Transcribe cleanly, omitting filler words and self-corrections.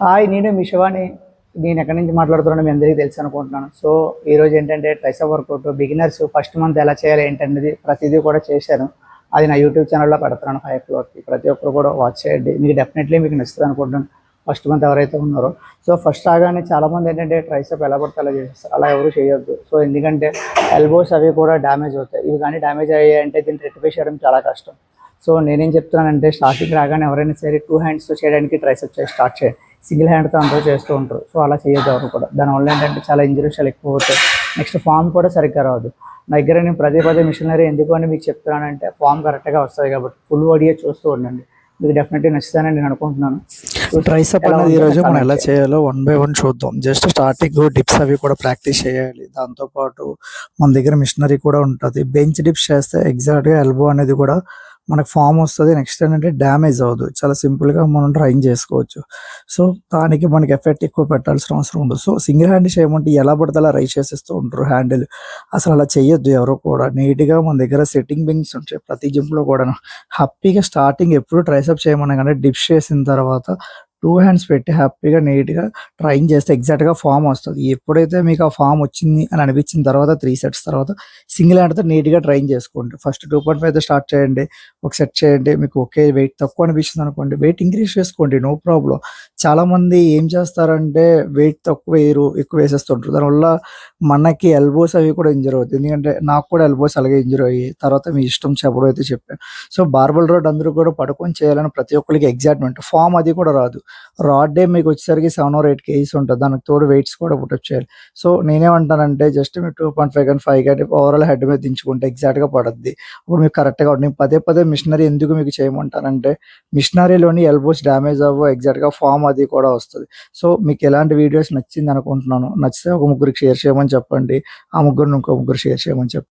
Hi, నేను మీ శివాని. నేను ఎక్కడి నుంచి మాట్లాడుతున్నానో మీ అందరికీ తెలుసు అనుకుంటున్నాను. సో ఈరోజు ఏంటంటే tricep workout beginners first month ఎలా చేయాలి ఏంటనేది ప్రతిదీ కూడా చేశాను. అది నా యూట్యూబ్ ఛానల్లో పెడుతున్నాను 5 o'clockకి. ప్రతి ఒక్కరు కూడా వాచ్ చేయండి. మీకు డెఫినెట్లీ మీకు నచ్చుతుంది అనుకుంటున్నాను. ఫస్ట్ మంత్ ఎవరైతే ఉన్నారో సో ఫస్ట్ రాగానే చాలామంది ఏంటంటే ట్రైసెప్ ఎలా పడితే అలా చేసేస్తారు. అలా ఎవరు చేయొద్దు. సో ఎందుకంటే ఎల్బోస్ అవి కూడా డ్యామేజ్ అవుతాయి. ఇవి కానీ డ్యామేజ్ అయ్యాయంటే దీన్ని రెక్టిఫై చేయడం చాలా కష్టం. సో నేనేం చెప్తున్నానంటే స్టార్టింగ్ రాగానే ఎవరైనా సరే 2 హ్యాండ్స్తో చేయడానికి ట్రైసెప్ చేసి స్టార్ట్ చేయండి. సింగిల్ హ్యాండ్తో అందరూ చేస్తూ ఉంటారు. సో అలా చేయొద్దు ఎవరు కూడా. దానివల్ల ఏంటంటే చాలా ఇంజరీస్ చాలా ఎక్కువ అవుతాయి. నెక్స్ట్ ఫామ్ కూడా సరిగ్గా రాదు. నా దగ్గర నేను పదే మిషనరీ ఎందుకు అని మీకు చెప్తున్నానంటే ఫామ్ కరెక్ట్గా వస్తుంది కాబట్టి ఫుల్ వీడియో చూస్తూ ఉండండి. మీకు డెఫినెట్లీ నచ్చుతానని నేను అనుకుంటున్నాను. ట్రైసెప్ అనేది ఈరోజు మనం ఎలా చేయాలో 1 by 1 చూద్దాం. జస్ట్ స్టార్టింగ్ డిప్స్ అవి కూడా ప్రాక్టీస్ చేయాలి. దాంతోపాటు మన దగ్గర మిషనరీ కూడా ఉంటుంది. బెంచ్ డిప్స్ చేస్తే ఎగ్జాక్ట్గా ఎల్బో అనేది కూడా మనకు ఫామ్ వస్తుంది. నెక్స్ట్ ఏంటంటే డ్యామేజ్ అవ్వదు. చాలా సింపుల్గా మనం ట్రైన్ చేసుకోవచ్చు. సో దానికి మనకి ఎఫెక్ట్ ఎక్కువ పెట్టాల్సిన అవసరం ఉండదు. సో సింగిల్ హ్యాండ్ చేయమంటే ఎలా పడితే అలా రైజ్ చేసేస్తూ ఉంటారు హ్యాండిల్. అసలు అలా చేయొద్దు ఎవరు కూడా. నీట్గా మన దగ్గర సెట్టింగ్ బెంచ్ ఉంటాయి ప్రతి జిమ్లో కూడా. హ్యాపీగా స్టార్టింగ్ ఎప్పుడు ట్రైసెప్ చేయమన్నా కానీ డిప్స్ చేసిన తర్వాత 2 హ్యాండ్స్ పెట్టి హ్యాపీగా నీట్గా ట్రైన్ చేస్తే ఎగ్జాక్ట్గా ఫామ్ వస్తుంది. ఎప్పుడైతే మీకు ఆ ఫామ్ వచ్చింది అని అనిపించిన తర్వాత 3 sets తర్వాత సింగిల్ హ్యాండ్తో నీట్గా ట్రైన్ చేసుకోండి. ఫస్ట్ 2.5తో స్టార్ట్ చేయండి. ఒక సెట్ చేయండి. మీకు ఓకే వెయిట్ తక్కువ అనిపిస్తుంది అనుకోండి, వెయిట్ ఇంక్రీజ్ చేసుకోండి, నో ప్రాబ్లం. చాలామంది ఏం చేస్తారంటే వెయిట్ తక్కువ వేయరు, ఎక్కువ వేసేస్తుంటారు. దానివల్ల మనకి ఎల్బోస్ అవి కూడా ఇంజర్ అవుతాయి. ఎందుకంటే నాకు కూడా ఎల్బోస్ అలాగే ఇంజర్ అయ్యి తర్వాత మీ ఇష్టం చెప్పడం అయితే చెప్పాను. సో బార్బల్ రోడ్ అందరూ కూడా పడుకొని చేయాలని ప్రతి ఒక్కరికి ఎగ్జాక్ట్మెంట్ ఫామ్ అది కూడా రాదు. రాడ్ మీకు వచ్చేసరికి 7 or 8 kgs ఉంటుంది. దానికి తోడు వెయిట్స్ కూడా పుట్టప్ చేయాలి. సో నేనేమంటానంటే జస్ట్ మీరు 2.5 కానీ 5 కానీ ఓవరాల్ హెడ్ మీద దించుకుంటే ఎగ్జాక్ట్గా పడుద్ది. అప్పుడు మీకు కరెక్ట్గా ఉంటుంది. నేను పదే మిషనరీ ఎందుకు మీకు చేయమంటానంటే మిషనరీలోని ఎల్బోస్ డ్యామేజ్ అవ్వ ఎగ్జాక్ట్గా ఫామ్ అది కూడా వస్తుంది. సో మీకు ఎలాంటి వీడియోస్ నచ్చింది అనుకుంటున్నాను. నచ్చితే ఒక ముగ్గురికి షేర్ చేయమని చెప్పండి. ఆ ముగ్గురు ఇంకో ముగ్గురు షేర్ చేయమని చెప్పండి.